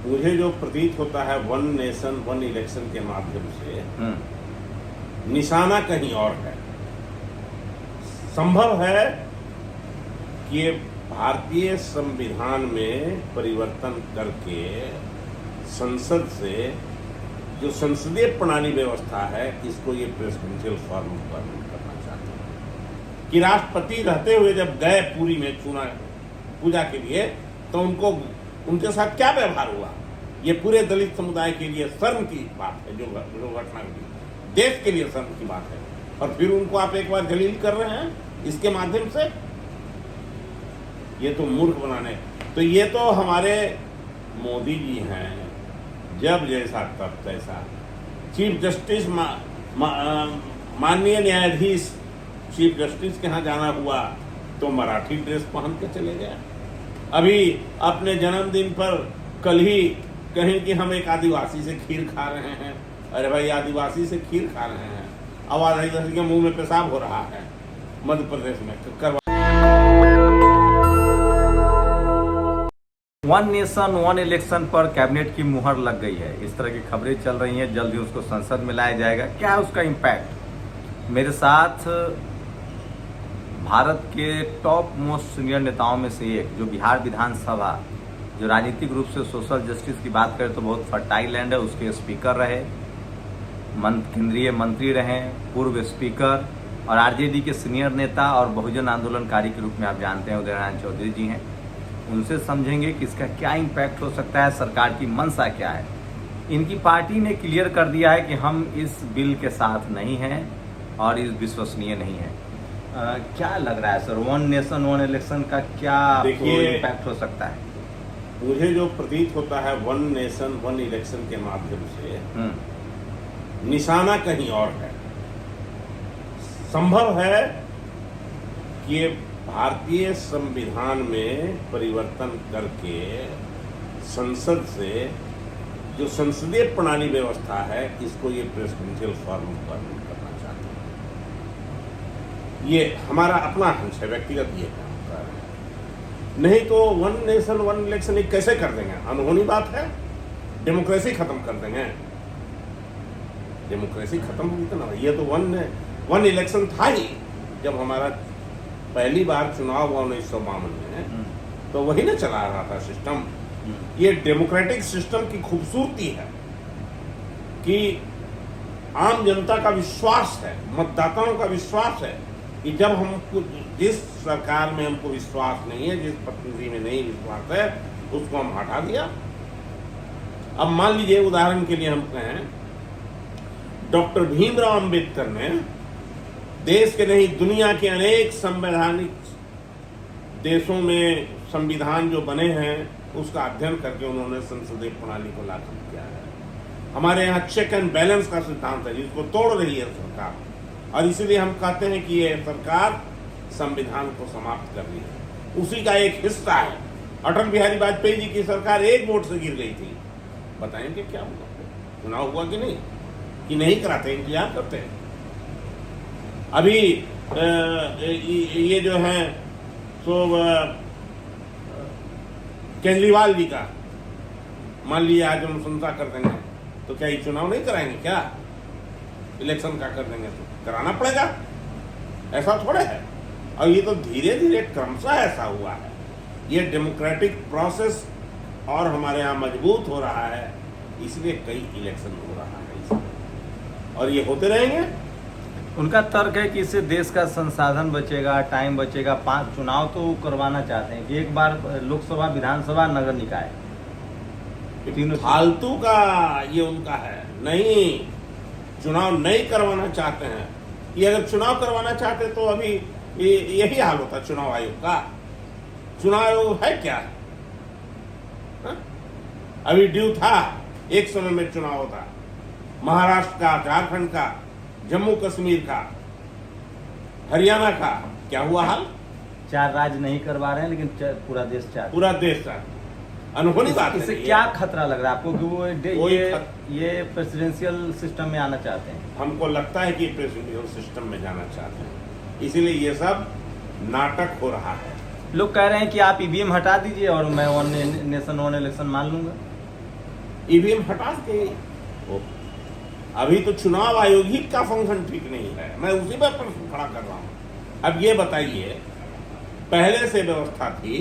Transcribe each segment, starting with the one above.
मुझे जो प्रतीत होता है वन नेशन वन इलेक्शन के माध्यम से निशाना कहीं और है। संभव है कि ये भारतीय संविधान में परिवर्तन करके संसद से जो संसदीय प्रणाली व्यवस्था है इसको ये प्रेसिडेंशियल फॉर्म करना चाहते हैं कि राष्ट्रपति रहते हुए जब गए पूरी में चुना पूजा के लिए तो उनके साथ क्या व्यवहार हुआ, ये पूरे दलित समुदाय के लिए शर्म की बात है। जो घटना हुई देश के लिए शर्म की बात है, और फिर उनको आप एक बार जलील कर रहे हैं इसके माध्यम से। ये तो मूर्ख बनाने, तो ये तो हमारे मोदी जी हैं, जब जैसा तब तैसा। चीफ जस्टिस माननीय न्यायाधीश चीफ जस्टिस के यहाँ जाना हुआ तो मराठी ड्रेस पहन के चले गए। अभी अपने जन्मदिन पर कल ही कहें कि हम एक आदिवासी से खीर खा रहे हैं। अरे भाई, आदिवासी से खीर खा रहे हैं, आवाज आदिवासी के मुंह में पेशाब हो रहा है मध्य प्रदेश में। वन नेशन वन इलेक्शन पर कैबिनेट की मुहर लग गई है, इस तरह की खबरें चल रही हैं। जल्द ही उसको संसद में लाया जाएगा। क्या है उसका इम्पैक्ट? मेरे साथ भारत के टॉप मोस्ट सीनियर नेताओं में से एक, जो बिहार विधानसभा, जो राजनीतिक रूप से सोशल जस्टिस की बात करें तो बहुत फर्टाइल लैंड है, उसके स्पीकर रहे, केंद्रीय मंत्री रहे, पूर्व स्पीकर और आरजेडी के सीनियर नेता और बहुजन आंदोलनकारी के रूप में आप जानते हैं उदय नारायण चौधरी जी हैं। उनसे समझेंगे कि इसका क्या इम्पैक्ट हो सकता है, सरकार की मंशा क्या है। इनकी पार्टी ने क्लियर कर दिया है कि हम इस बिल के साथ नहीं हैं और इस विश्वसनीय नहीं है। क्या लग रहा है sir, one nation one election का क्या इम्पैक्ट हो सकता है? मुझे जो प्रतीत होता है वन नेशन वन इलेक्शन के माध्यम से निशाना कहीं और है। संभव है कि ये भारतीय संविधान में परिवर्तन करके संसद से जो संसदीय प्रणाली व्यवस्था है इसको ये प्रेसिडेंशियल फॉर्म करना चाहते हैं। ये हमारा अपना अंश है, व्यक्तिगत ये है। नहीं तो वन नेशन वन इलेक्शन ये कैसे कर देंगे? अनहोनी बात है। डेमोक्रेसी खत्म कर देंगे। डेमोक्रेसी खत्म होगी तो ना। ये तो वन इलेक्शन था ही जब हमारा पहली बार चुनाव हुआ 1952 में, तो वही ना चला रहा था सिस्टम। ये डेमोक्रेटिक सिस्टम की खूबसूरती है कि आम जनता का विश्वास है, मतदाताओं का विश्वास है कि जब हमको जिस सरकार में हमको विश्वास नहीं है, जिस प्रतिनिधि में नहीं विश्वास है, उसको हम हटा दिया। अब मान लीजिए उदाहरण के लिए हम कहें, डॉक्टर भीमराव अंबेडकर ने देश के नहीं दुनिया के अनेक संवैधानिक देशों में संविधान जो बने हैं उसका अध्ययन करके उन्होंने संसदीय प्रणाली को लागू किया है। हमारे यहाँ चेक एंड बैलेंस का सिद्धांत है जिसको तोड़ रही है सरकार, और इसीलिए हम कहते हैं कि ये सरकार संविधान को समाप्त कर रही है। उसी का एक हिस्सा है। अटल बिहारी वाजपेयी जी की सरकार एक वोट से गिर गई थी। बताएंगे क्या हुआ? चुनाव हुआ कि नहीं? कि नहीं कराते, इंतजार करते हैं। अभी ये जो है तो केजरीवाल जी का मान लीजिए आज हम अनुशंसा कर देंगे तो क्या ये चुनाव नहीं कराएंगे? क्या इलेक्शन का कर देंगे तो कराना पड़ेगा, ऐसा थोड़े है। और ये तो धीरे धीरे क्रमशः ऐसा हुआ है। ये डेमोक्रेटिक प्रोसेस और हमारे यहाँ मजबूत हो रहा है, इसलिए कई इलेक्शन हो रहा है इसलिए, और ये होते रहेंगे। उनका तर्क है कि इससे देश का संसाधन बचेगा, टाइम बचेगा। 5 चुनाव तो करवाना चाहते हैं कि एक बार लोकसभा, विधानसभा, नगर निकाय, तीनों फालतू का ये उनका है। नहीं, चुनाव नहीं करवाना चाहते हैं। ये अगर चुनाव करवाना चाहते तो अभी यही हाल होता चुनाव आयोग का। चुनाव आयोग है क्या? हा? अभी ड्यू था, एक समय में चुनाव होता, महाराष्ट्र का, झारखंड का, जम्मू कश्मीर का, हरियाणा का। क्या हुआ हाल? 4 राज्य नहीं करवा रहे हैं लेकिन पूरा देश चाहता, पूरा देश चाहता। अनहोनी बात है। इससे क्या खतरा लग रहा है आपको कि वो ये प्रेसिडेंशियल सिस्टम में आना चाहते हैं? हमको लगता है कि प्रेसिडेंशियल सिस्टम में जाना चाहते हैं, इसीलिए ये सब नाटक हो रहा है। लोग कह रहे हैं कि आप ईवीएम हटा दीजिए और मैं वन नेशन वन इलेक्शन मान लूंगा। ईवीएम हटा के वो अभी तो चुनाव आयोग ही का फंक्शन ठीक नहीं है। मैं उसी पर प्रश्न खड़ा कर रहा हूं। अब ये बताइए, पहले से व्यवस्था थी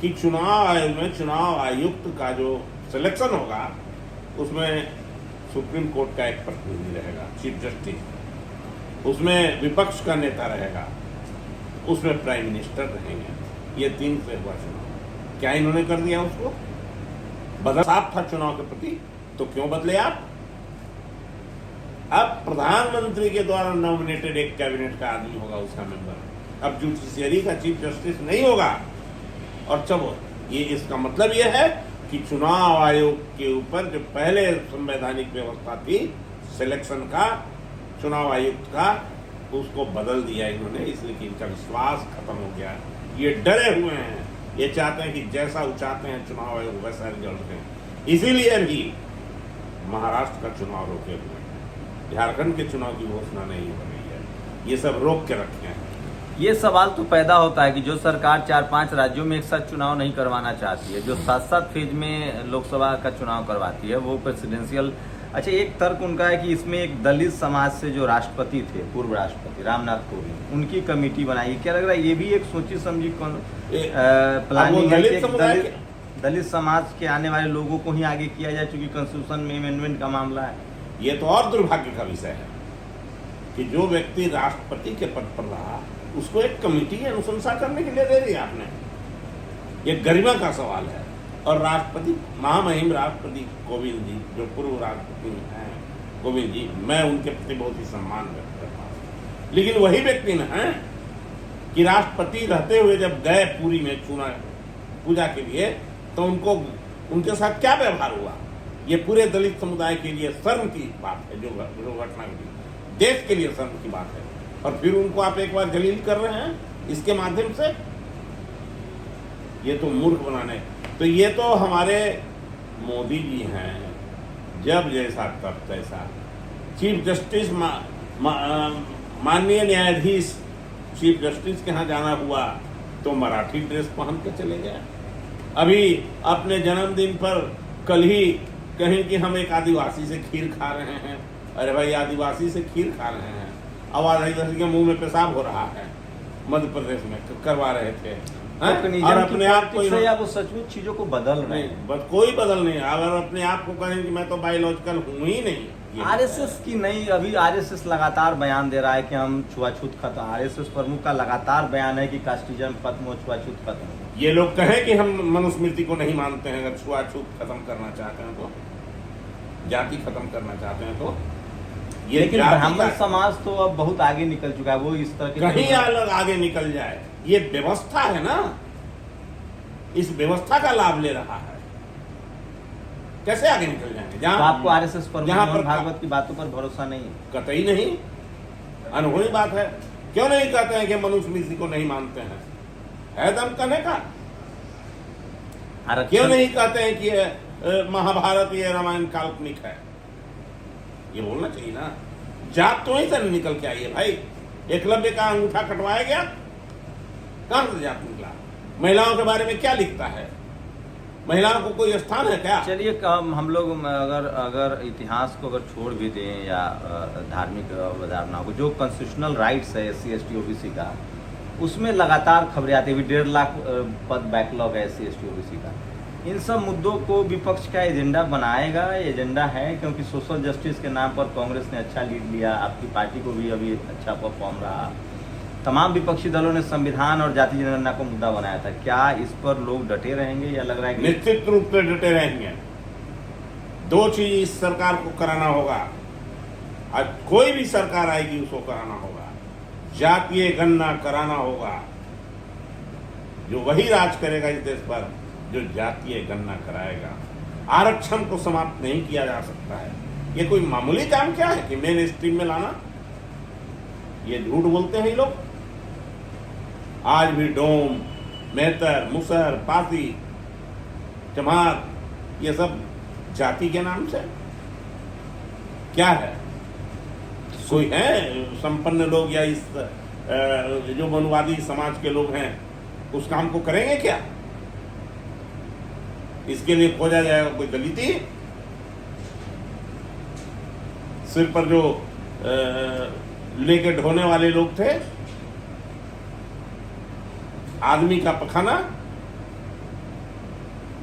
कि चुनाव आयोग में चुनाव आयुक्त का जो सिलेक्शन होगा उसमें सुप्रीम कोर्ट का एक प्रतिनिधि रहेगा, चीफ जस्टिस, उसमें विपक्ष का नेता रहेगा, उसमें प्राइम मिनिस्टर रहेंगे। ये 3 से हुआ चुनाव। क्या इन्होंने कर दिया उसको? बदल साफ था चुनाव के प्रति, तो क्यों बदले आप? अब प्रधानमंत्री के द्वारा नॉमिनेटेड एक कैबिनेट का आदमी होगा उसका मेंबर। अब जुडिशियरी का चीफ जस्टिस नहीं होगा। और चलो, ये इसका मतलब ये है कि चुनाव आयोग के ऊपर जो पहले संवैधानिक व्यवस्था थी सिलेक्शन का, चुनाव आयुक्त का, उसको बदल दिया इन्होंने, इसलिए कि इनका विश्वास खत्म हो गया। ये डरे हुए हैं, ये चाहते हैं कि जैसा वो चाहते हैं चुनाव आयोग वैसा रिजल्ट दें। इसीलिए भी महाराष्ट्र का चुनाव रोके हुए हैं, झारखंड के चुनाव की घोषणा नहीं हो रही है, ये सब रोक के रखे हैं। ये सवाल तो पैदा होता है कि जो सरकार 4-5 राज्यों में एक साथ चुनाव नहीं करवाना चाहती है, जो 7-7 फेज में लोकसभा का चुनाव करवाती है, वो प्रेसिडेंशियल। अच्छा, एक तर्क उनका है कि इसमें एक दलित समाज से जो राष्ट्रपति थे, पूर्व राष्ट्रपति रामनाथ कोविंद, उनकी कमेटी बनाई। क्या लग रहा है ये भी एक सोची समझी प्लानिंग है कि दलित समाज के आने वाले लोगों को ही आगे किया जाए, चूंकि कॉन्स्टिट्यूशन में अमेंडमेंट का मामला है। ये तो और दुर्भाग्य का विषय है कि जो व्यक्ति राष्ट्रपति के पद पर रहा उसको एक कमेटी अनुशंसा करने के लिए दे दी आपने। ये गरिमा का सवाल है। और राष्ट्रपति, महामहिम राष्ट्रपति कोविंद जी, जो पूर्व राष्ट्रपति हैं कोविंद जी, मैं उनके प्रति बहुत ही सम्मान व्यक्त करता हूँ। लेकिन वही व्यक्ति न है कि राष्ट्रपति रहते हुए जब गए पुरी में पूजा के लिए, तो उनको उनके साथ क्या व्यवहार हुआ? ये पूरे दलित समुदाय के लिए शर्म की बात है। जो घटना हुई, देश के लिए शर्म की बात है। और फिर उनको आप एक बार जलील कर रहे हैं इसके माध्यम से। ये तो मूर्ख बनाने। तो ये तो हमारे मोदी जी हैं, जब जैसा तब तैसा। चीफ जस्टिस माननीय न्यायाधीश चीफ जस्टिस के यहाँ जाना हुआ तो मराठी ड्रेस पहन के चले गए। अभी अपने जन्मदिन पर कल ही कहीं कि हम एक आदिवासी से खीर खा रहे हैं। अरे भाई, आदिवासी से खीर खा रहे हैं, आवाज आदिवासी के मुंह में पेशाब हो रहा है, मध्य प्रदेश में करवा रहे थे। और अपने आप को वो सचमुच चीजों को बदल रहे हैं। बस कोई बदल नहीं। अगर अपने आप को कहें कि मैं तो बायोलॉजिकल हूं ही नहीं। आरएसएस की नहीं, अभी आरएसएस लगातार बयान दे रहा है कि हम छुआछूत खत्म। आरएसएस प्रमुख का लगातार बयान है कि कास्टिज्म खत्म हो, छुआछूत खत्म हो। ये लोग कहें कि हम मनुस्मृति को नहीं मानते हैं, अगर छुआछूत खत्म करना चाहते हैं तो, जाति खत्म करना चाहते हैं तो। ये लेकिन ब्राह्मण समाज तो अब बहुत आगे निकल चुका है, वो इस तरह के कहीं अलग आगे निकल जाए। ये व्यवस्था है ना, इस व्यवस्था का लाभ ले रहा है, कैसे आगे निकल जाएंगे? जहां तो आपको आरएसएस पर मोहन भागवत की बातों पर भरोसा नहीं है? कतई नहीं, अनहोनी बात है। क्यों नहीं कहते हैं कि मनुस्मृति को नहीं मानते हैं? है दम कहने का। क्यों नहीं कहते हैं कि महाभारत ये रामायण काल्पनिक है? ये बोलना चाहिए ना। जात तो ही से निकल के आई है भाई। एकलव्य का अंगूठा कटवाया गया, कहां से जात निकला? महिलाओं के बारे में क्या लिखता है? महिलाओं को कोई स्थान है क्या? चलिए, हम लोग अगर इतिहास को अगर छोड़ भी दें या धार्मिक अवधारणाओं को, जो कॉन्स्टिट्यूशनल राइट्स है SC ST OBC का, उसमें लगातार खबरें आती है। 1.5 लाख पद बैकलॉग है SC ST OBC का। इन सब मुद्दों को विपक्ष का एजेंडा बनाएगा, एजेंडा है, क्योंकि सोशल जस्टिस के नाम पर कांग्रेस ने अच्छा लीड लिया, आपकी पार्टी को भी अभी अच्छा परफॉर्म रहा। तमाम विपक्षी दलों ने संविधान और जाति जनगणना को मुद्दा बनाया था। क्या इस पर लोग डटे रहेंगे या लग रहा है कि निश्चित रूप से डटे रहेंगे? 2 चीज इस सरकार को कराना होगा, आज कोई भी सरकार आएगी उसको कराना होगा। जातीय गणना कराना होगा, जो वही राज करेगा इस देश पर, जो जातीय गणना कराएगा। आरक्षण को समाप्त नहीं किया जा सकता है। ये कोई मामूली काम क्या है कि मेन स्ट्रीम में लाना? ये झूठ बोलते हैं ये लोग। आज भी डोम, मेहतर, मुसहर, पासी, चमार, ये सब जाति के नाम से क्या है? कोई है संपन्न लोग या इस जो वनवादी समाज के लोग हैं उस काम को करेंगे क्या? इसके लिए खोजा जाएगा कोई दलित ही? सिर पर जो लेके ढोने वाले लोग थे, आदमी का पखाना,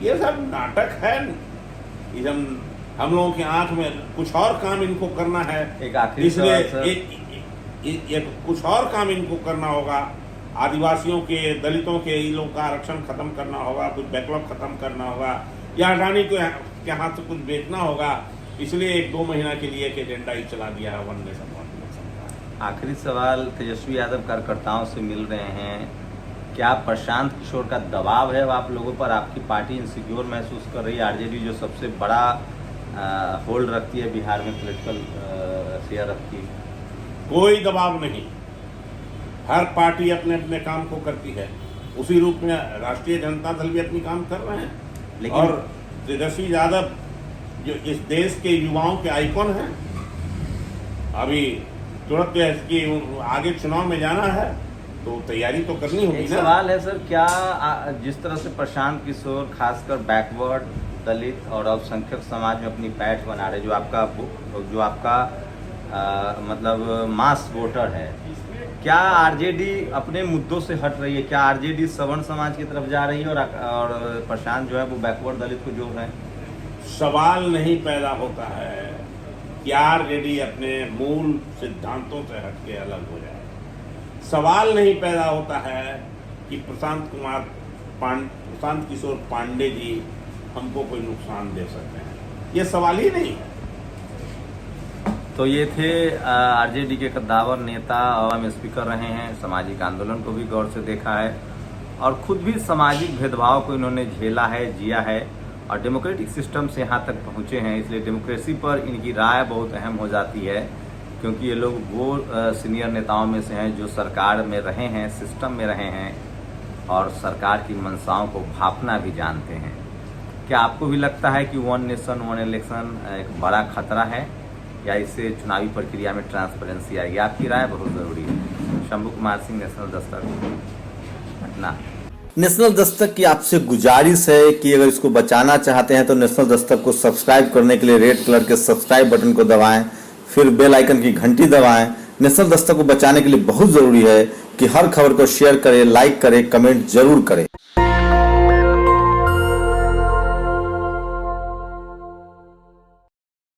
ये सब नाटक है। ये हम लोगों की आंख में कुछ और काम इनको करना है, एक आखिरी इसलिए सवाल, एक कुछ और काम इनको करना होगा। आदिवासियों के, दलितों के इन लोग का आरक्षण खत्म करना होगा, कुछ बैकलॉग खत्म करना होगा, या अडानी के हाथ से कुछ बेचना होगा। इसलिए 1-2 महीना के लिए एक एजेंडा ही चला दिया है वन नेशन वन इलेक्शन का। आखिरी सवाल, तेजस्वी यादव कार्यकर्ताओं से मिल रहे हैं, क्या प्रशांत किशोर का दबाव है आप लोगों पर? आपकी पार्टी इनसिक्योर महसूस कर रही है? आरजेडी जो सबसे बड़ा होल्ड रखती है बिहार में, पॉलिटिकल शेयर रखती है। कोई दबाव नहीं, हर पार्टी अपने अपने काम को करती है। उसी रूप में राष्ट्रीय जनता दल भी अपनी काम कर रहे हैं, लेकिन और तेजस्वी यादव जो इस देश के युवाओं के आइकॉन हैं, अभी तुरंत कि आगे चुनाव में जाना है तो तैयारी तो करनी होगी एक ना। सवाल है सर, क्या जिस तरह से प्रशांत किशोर खासकर बैकवर्ड, दलित और अल्पसंख्यक समाज में अपनी पैठ बना रहे, जो आपका मतलब मास वोटर है, क्या आरजेडी अपने मुद्दों से हट रही है? क्या आरजेडी सवर्ण समाज की तरफ जा रही है और प्रशांत जो है वो बैकवर्ड दलित को जोड़ रहे हैं? सवाल नहीं पैदा होता है कि आरजेडी अपने मूल सिद्धांतों से हटके अलग हो जाए। सवाल नहीं पैदा होता है कि प्रशांत किशोर पांडे जी हमको कोई नुकसान दे सकते हैं, ये सवाल ही नहीं है। तो ये थे आरजेडी के कद्दावर नेता और स्पीकर रहे हैं, सामाजिक आंदोलन को भी गौर से देखा है और खुद भी सामाजिक भेदभाव को इन्होंने झेला है, जिया है और डेमोक्रेटिक सिस्टम से यहाँ तक पहुँचे हैं। इसलिए डेमोक्रेसी पर इनकी राय बहुत अहम हो जाती है, क्योंकि ये लोग वो सीनियर नेताओं में से हैं जो सरकार में रहे हैं, सिस्टम में रहे हैं और सरकार की मंशाओं को भांपना भी जानते हैं। क्या आपको भी लगता है कि वन नेशन वन इलेक्शन एक बड़ा खतरा है, या इससे चुनावी प्रक्रिया में ट्रांसपेरेंसी आएगी? आपकी राय बहुत ज़रूरी है। शंभू कुमार सिंह, नेशनल दस्तक, पटना। नेशनल दस्तक की आपसे गुजारिश है कि अगर इसको बचाना चाहते हैं तो नेशनल दस्तक को सब्सक्राइब करने के लिए रेड कलर के सब्सक्राइब बटन को दबाएं, फिर बेल आइकन की घंटी दबाएं। नेशनल दस्तक को बचाने के लिए बहुत जरूरी है कि हर खबर को शेयर करें, लाइक करें, कमेंट जरूर करें।